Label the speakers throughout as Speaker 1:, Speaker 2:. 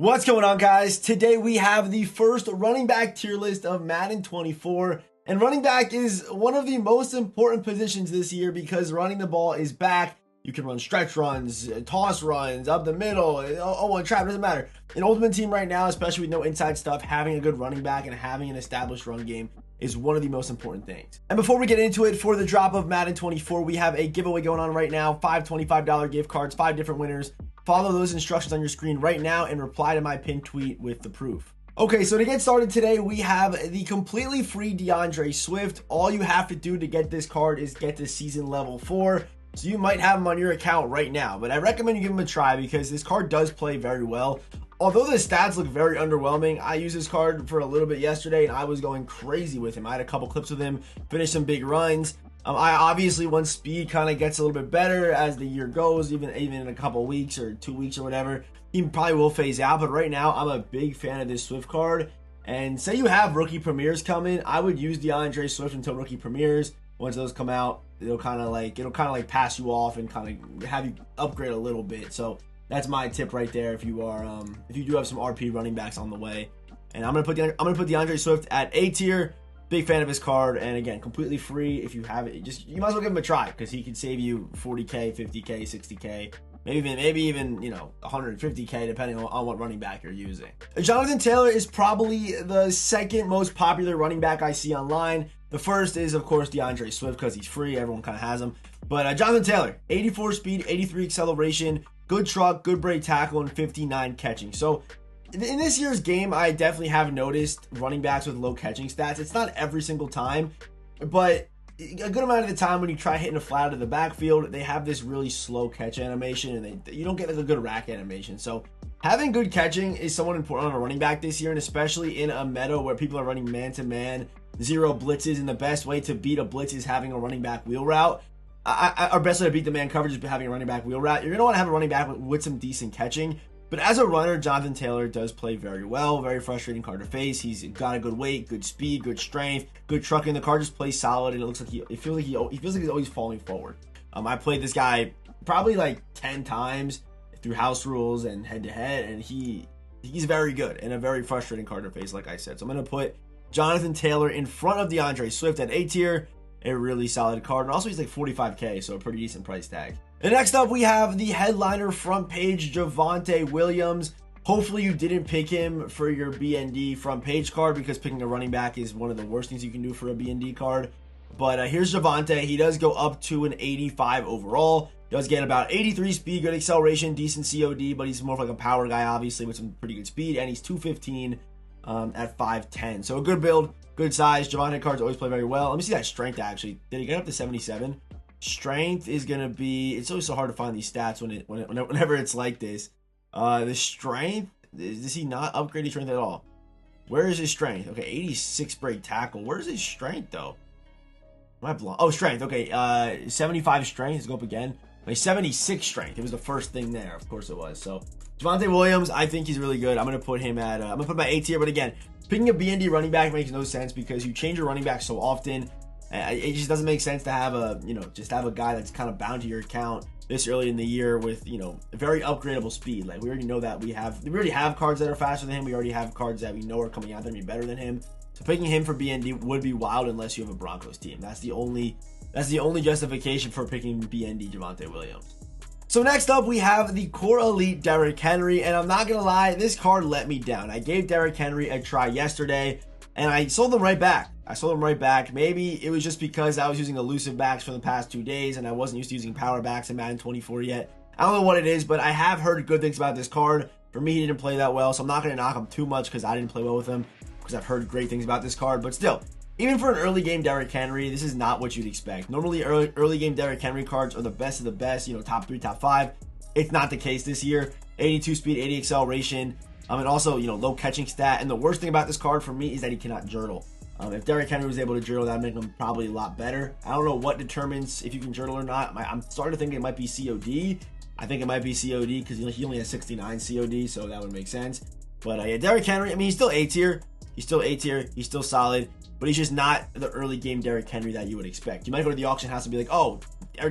Speaker 1: What's going on, guys? Today we have the first running back tier list of Madden 24. And running back is one of the most important positions this year because running the ball is back. You can run stretch runs, toss runs, up the middle, one trap, doesn't matter. An Ultimate Team right now, especially with no inside stuff, having a good running back and having an established run game is one of the most important things. And before we get into it, for the drop of Madden 24, we have a giveaway going on right now. 5 $25 gift cards, 5 different winners. Follow those instructions on your screen right now and reply to my pinned tweet with the proof. Okay, so to get started today, we have the completely free DeAndre Swift. All you have to do to get this card is get to season level 4. So you might have him on your account right now, but I recommend you give him a try because this card does play very well. Although the stats look very underwhelming, I used this card for a little bit yesterday and I was going crazy with him. I had a couple clips with him, finished some big runs. I obviously, once speed kind of gets a little bit better as the year goes, even in a couple weeks or 2 weeks or whatever, he probably will phase out. But right now, I'm a big fan of this Swift card. And say you have rookie premieres coming, I would use DeAndre Swift until rookie premieres. Once those come out, it'll kind of like pass you off and kind of have you upgrade a little bit. So that's my tip right there. If you are if you do have some RP running backs on the way, and I'm gonna put DeAndre Swift at A tier. Big fan of his card, and again, completely free. If you have it, you might as well give him a try because he can save you 40K, 50K, 60K, maybe even 150K depending on what running back you're using. Jonathan Taylor is probably the second most popular running back I see online. The first is of course DeAndre Swift because he's free. Everyone kind of has him, but Jonathan Taylor, 84 speed, 83 acceleration, good truck, good break tackle, and 59 catching. So in this year's game, I definitely have noticed running backs with low catching stats. It's not every single time, but a good amount of the time when you try hitting a flat out of the backfield, they have this really slow catch animation, and you don't get like a good rack animation. So having good catching is somewhat important on a running back this year, and especially in a meta where people are running man-to-man, zero blitzes, and the best way to beat a blitz is having a running back wheel route. Our best way to beat the man coverage is having a running back wheel route. You're going to want to have a running back with some decent catching. But as a runner, Jonathan Taylor does play very well. Very frustrating card to face. He's got a good weight, good speed, good strength, good trucking. The card just plays solid, and it looks like it feels like he's always falling forward. I played this guy probably like 10 times through house rules and head to head, and he's very good and a very frustrating card to face, like I said. So I'm gonna put Jonathan Taylor in front of DeAndre Swift at A tier. A really solid card, and also he's like 45K, so a pretty decent price tag. And next up, we have the headliner front page, Javonte Williams. Hopefully you didn't pick him for your BND front page card because picking a running back is one of the worst things you can do for a BND card. But here's Javonte. He does go up to an 85 overall. Does get about 83 speed, good acceleration, decent COD, but he's more of like a power guy, obviously, with some pretty good speed, and he's 215 at 5'10". So a good build, good size. Javonte cards always play very well. Let me see that strength, actually. Did he get up to 77? Strength is going to be, it's always so hard to find these stats whenever it's like this. The strength, does he not upgrade his strength at all? Where is his strength? Okay, 86 break tackle. Where's his strength, though? Am I blind? Oh, strength. Okay, 75 strength. Let's go up again. Okay, 76 strength. It was the first thing there. Of course it was. So, Javonte Williams, I think he's really good. I'm going to put him at, I'm going to put him at A tier. But again, picking a BND running back makes no sense because you change your running back so often. It just doesn't make sense to have just have a guy that's kind of bound to your account this early in the year with, very upgradable speed. Like we already know that we already have cards that are faster than him. We already have cards that we know are coming out that are be better than him. So picking him for BND would be wild unless you have a Broncos team. That's the only justification for picking BND Javonte Williams. So next up, we have the Core Elite Derrick Henry, and I'm not gonna lie, this card let me down. I gave Derrick Henry a try yesterday, and I sold him right back. Maybe it was just because I was using elusive backs for the past 2 days and I wasn't used to using power backs in Madden 24 yet. I don't know what it is, but I have heard good things about this card. For me, he didn't play that well, so I'm not going to knock him too much because I didn't play well with him because I've heard great things about this card. But still, even for an early game Derrick Henry, this is not what you'd expect. Normally, early game Derrick Henry cards are the best of the best, top 3, top 5. It's not the case this year. 82 speed, 80 acceleration, and also, low catching stat. And the worst thing about this card for me is that he cannot journal. If Derrick Henry was able to journal, that would make him probably a lot better. I don't know what determines if you can journal or not. I'm starting to think it might be COD. I think it might be COD because he only has 69 COD, so that would make sense. But yeah, Derrick Henry, I mean, he's still A tier. He's still solid, but he's just not the early game Derrick Henry that you would expect. You might go to the auction house and be like, oh,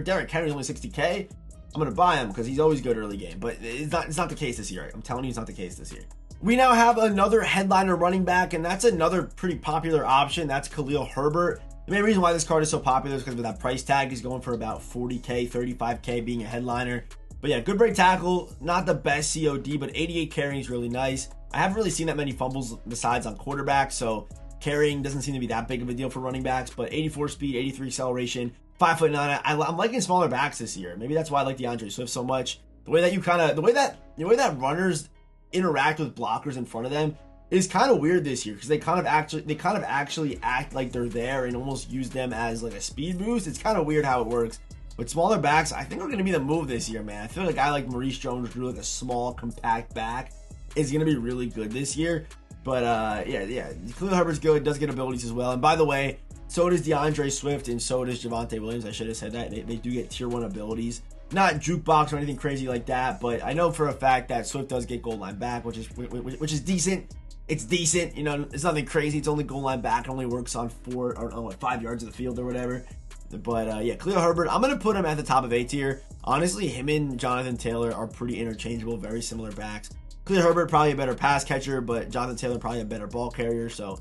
Speaker 1: Derrick Henry's only 60K. I'm going to buy him because he's always good early game. But it's not the case this year. I'm telling you, it's not the case this year. We now have another headliner running back, and that's another pretty popular option. That's Khalil Herbert. The main reason why this card is so popular is because with that price tag, he's going for about 40K, 35K being a headliner. But yeah, good break tackle, not the best COD, but 88 carrying is really nice. I haven't really seen that many fumbles besides on quarterbacks, so carrying doesn't seem to be that big of a deal for running backs. But 84 speed, 83 acceleration, 5'9". I'm liking smaller backs this year. Maybe that's why I like DeAndre Swift so much. The way that runners interact with blockers in front of them is kind of weird this year because they kind of actually act like they're there and almost use them as like a speed boost. It's kind of weird how it works. But smaller backs, I think are going to be the move this year, man. I feel like a guy like Ernest Johnson, like a small, compact back, is going to be really good this year. But yeah, Khalil Herbert's good, does get abilities as well. And by the way, so does DeAndre Swift and so does Javonte Williams. I should have said that. They do get tier 1 abilities. Not jukebox or anything crazy like that, but I know for a fact that Swift does get goal line back, which is decent. It's decent, you know, it's nothing crazy. It's only goal line back. It only works on 5 yards of the field or whatever. But yeah, Khalil Herbert, I'm going to put him at the top of A tier. Honestly, him and Jonathan Taylor are pretty interchangeable, very similar backs. Khalil Herbert probably a better pass catcher, but Jonathan Taylor probably a better ball carrier. So,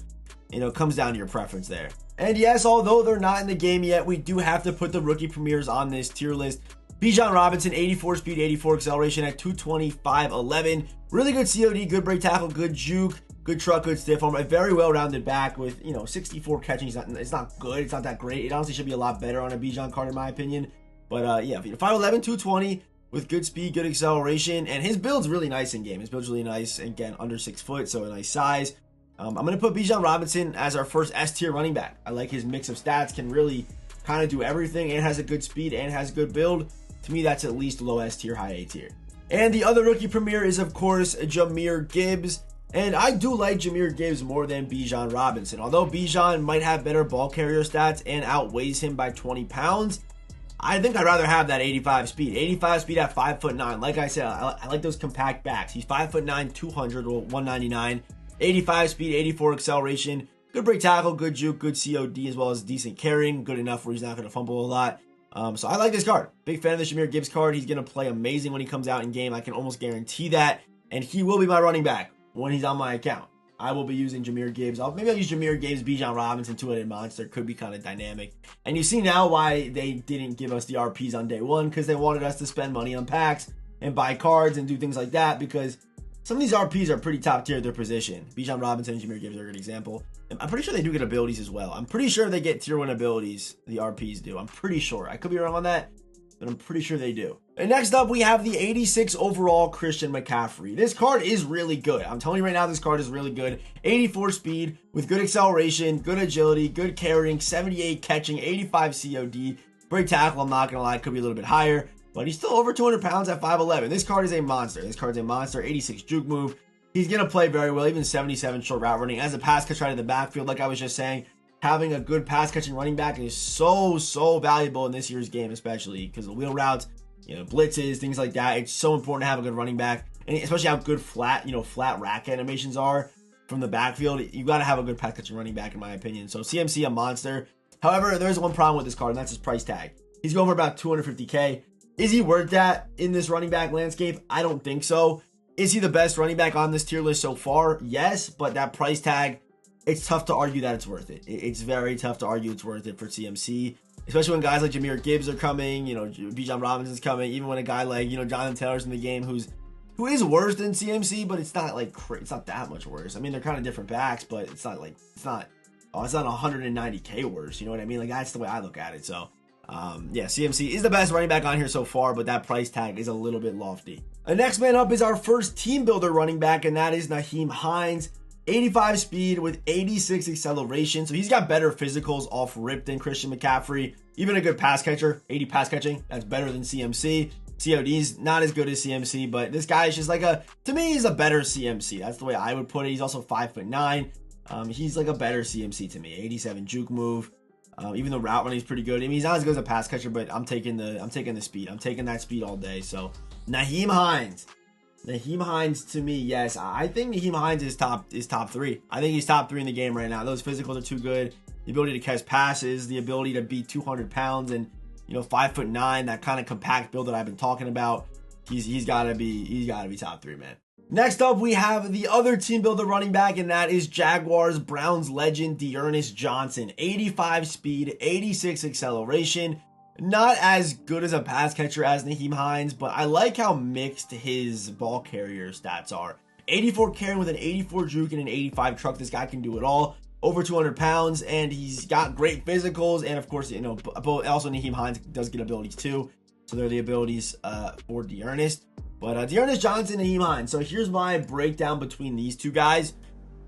Speaker 1: you know, it comes down to your preference there. And yes, although they're not in the game yet, we do have to put the rookie premieres on this tier list. Bijon Robinson, 84 speed, 84 acceleration at 225.11. Really good COD, good break tackle, good juke, good truck, good stiff arm. A very well-rounded back with, you know, 64 catching. It's not good. It's not that great. It honestly should be a lot better on a Bijon card in my opinion. But yeah, 5'11", 220 with good speed, good acceleration. And his build's really nice in game. His build's really nice. Again, under 6 foot, so a nice size. I'm going to put Bijon Robinson as our first S-tier running back. I like his mix of stats. Can really kind of do everything and has a good speed and has good build. To me, that's at least low S tier, high A tier. And the other rookie premier is, of course, Jahmyr Gibbs. And I do like Jahmyr Gibbs more than Bijon Robinson. Although Bijon might have better ball carrier stats and outweighs him by 20 pounds, I think I'd rather have that 85 speed. 85 speed at 5'9". Like I said, I like those compact backs. He's 5'9", 200 or 199. 85 speed, 84 acceleration. Good break tackle, good juke, good COD, as well as decent carrying. Good enough where he's not going to fumble a lot. So I like this card. Big fan of the Jahmyr Gibbs card. He's going to play amazing when he comes out in game. I can almost guarantee that. And he will be my running back when he's on my account. I will be using Jahmyr Gibbs. Maybe I'll use Jahmyr Gibbs, Bijon Robinson, two-headed monster. Could be kind of dynamic. And you see now why they didn't give us the RPs on day one, because they wanted us to spend money on packs and buy cards and do things like that, because some of these RPs are pretty top tier at their position. Bijon Robinson and Jahmyr Gibbs are a good example. And I'm pretty sure they do get abilities as well. I'm pretty sure they get tier 1 abilities, the RPs do. I'm pretty sure. I could be wrong on that, but I'm pretty sure they do. And next up, we have the 86 overall Christian McCaffrey. This card is really good. I'm telling you right now, this card is really good. 84 speed with good acceleration, good agility, good carrying, 78 catching, 85 COD. Break tackle, I'm not going to lie, could be a little bit higher, but he's still over 200 pounds at 5'11". This card is a monster. This card's a monster. 86 juke move. He's going to play very well, even 77 short route running. As a pass catcher out of the backfield, like I was just saying, having a good pass catching running back is so valuable in this year's game, especially because of wheel routes, you know, blitzes, things like that. It's so important to have a good running back, and especially how good flat rack animations are from the backfield. You got to have a good pass catching running back, in my opinion. So CMC, a monster. However, there's one problem with this card, and that's his price tag. He's going for about 250K. Is he worth that in this running back landscape? I don't think so. Is he the best running back on this tier list so far? Yes, but that price tag, it's tough to argue that it's worth it. It's very tough to argue it's worth it for CMC, especially when guys like Jahmyr Gibbs are coming, you know, Bijon Robinson's coming, even when a guy like, you know, Jonathan Taylor's in the game who is worse than CMC, but it's not like, it's not that much worse. I mean, they're kind of different backs, but it's not 190K worse, you know what I mean? Like, that's the way I look at it. So yeah, CMC is the best running back on here so far, but that price tag is a little bit lofty. The next man up is our first team builder running back, and that is Nyheim Hines. 85 speed with 86 acceleration. So he's got better physicals off rip than Christian McCaffrey. Even a good pass catcher, 80 pass catching. That's better than CMC. COD's not as good as CMC, but this guy is just like to me, he's a better CMC. That's the way I would put it. He's also 5'9". He's like a better CMC to me. 87 juke move. Even though route running is pretty good. I mean, he's not as good as a pass catcher, but I'm taking the speed. I'm taking that speed all day. So Nyheim Hines. Nyheim Hines, to me, yes. I think Nyheim Hines is top 3. I think he's top 3 in the game right now. Those physicals are too good. The ability to catch passes, the ability to beat 200 pounds, and 5'9", that kind of compact build that I've been talking about. He's gotta be top 3, man. Next up, we have the other team builder running back, and that is Jaguars Browns legend Ernest Johnson. 85 speed, 86 acceleration. Not as good as a pass catcher as Nyheim Hines, but I like how mixed his ball carrier stats are. 84 carrying with an 84 juke and an 85 truck. This guy can do it all. Over 200 pounds, and he's got great physicals. And of course, also Nyheim Hines does get abilities too. So they're the abilities for Ernest. But Ernest Johnson and Nyheim Hines. So here's my breakdown between these two guys.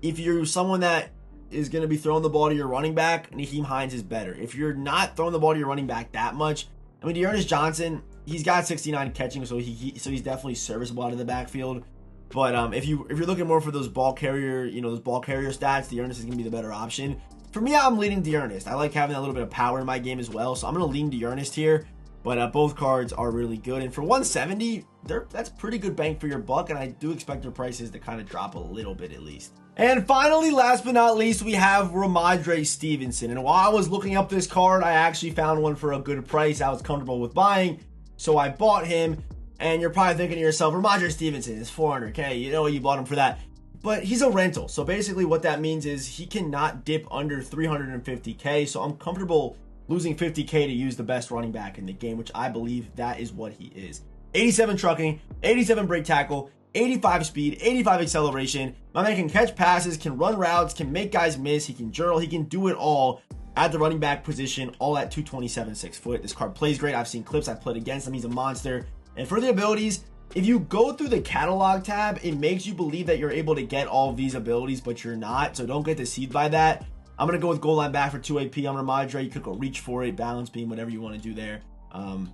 Speaker 1: If you're someone that is going to be throwing the ball to your running back, Nyheim Hines is better. If you're not throwing the ball to your running back that much, I mean, Ernest Johnson, he's got 69 catching, so he's definitely serviceable out of the backfield. But if you're looking more for those ball carrier, those ball carrier stats, Ernest is going to be the better option. For me, I'm leaning Ernest. I like having that little bit of power in my game as well, so I'm going to lean Ernest here. But both cards are really good, and for 170, that's pretty good bang for your buck, and I do expect their prices to kind of drop a little bit at least. And finally, last but not least, we have Ramondre Stevenson. And while I was looking up this card, I actually found one for a good price I was comfortable with buying, so I bought him. And you're probably thinking to yourself, Ramondre Stevenson is 400K. You bought him for that. But he's a rental, so basically what that means is he cannot dip under 350K, so I'm comfortable losing 50K to use the best running back in the game, which I believe that is what he is. 87 trucking, 87 break tackle, 85 speed, 85 acceleration. My man can catch passes, can run routes, can make guys miss, he can journal, he can do it all at the running back position, all at 227, 6 foot. This card plays great. I've seen clips, I've played against him. He's a monster. And for the abilities, if you go through the catalog tab, it makes you believe that you're able to get all of these abilities, but you're not. So don't get deceived by that. I'm going to go with goal line back for 2 AP. I'm going to Ramondre. You could go reach for it, balance beam, whatever you want to do there.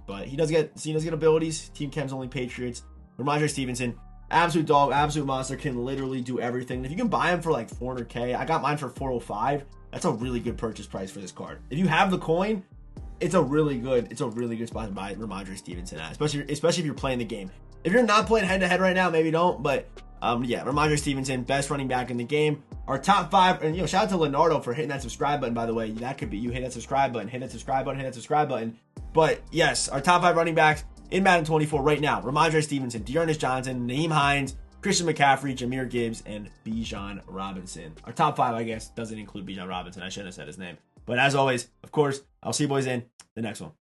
Speaker 1: But he does get abilities. Team Chem's only Patriots. Ramondre Stevenson, absolute dog, absolute monster, can literally do everything. And if you can buy him for like 400K, I got mine for 405. That's a really good purchase price for this card. If you have the coin, it's a really good spot to buy Ramondre Stevenson at, especially if you're playing the game. If you're not playing head-to-head right now, maybe don't. But yeah, Ramondre Stevenson, best running back in the game. Our top 5, and shout out to Leonardo for hitting that subscribe button, by the way. That could be you hit that subscribe button, hit that subscribe button, hit that subscribe button. But yes, our top 5 running backs in Madden 24 right now: Ramondre Stevenson, Ernest Johnson, Nyheim Hines, Christian McCaffrey, Jahmyr Gibbs, and Bijon Robinson. Our top 5, I guess, doesn't include Bijon Robinson. I shouldn't have said his name. But as always, of course, I'll see you boys in the next one.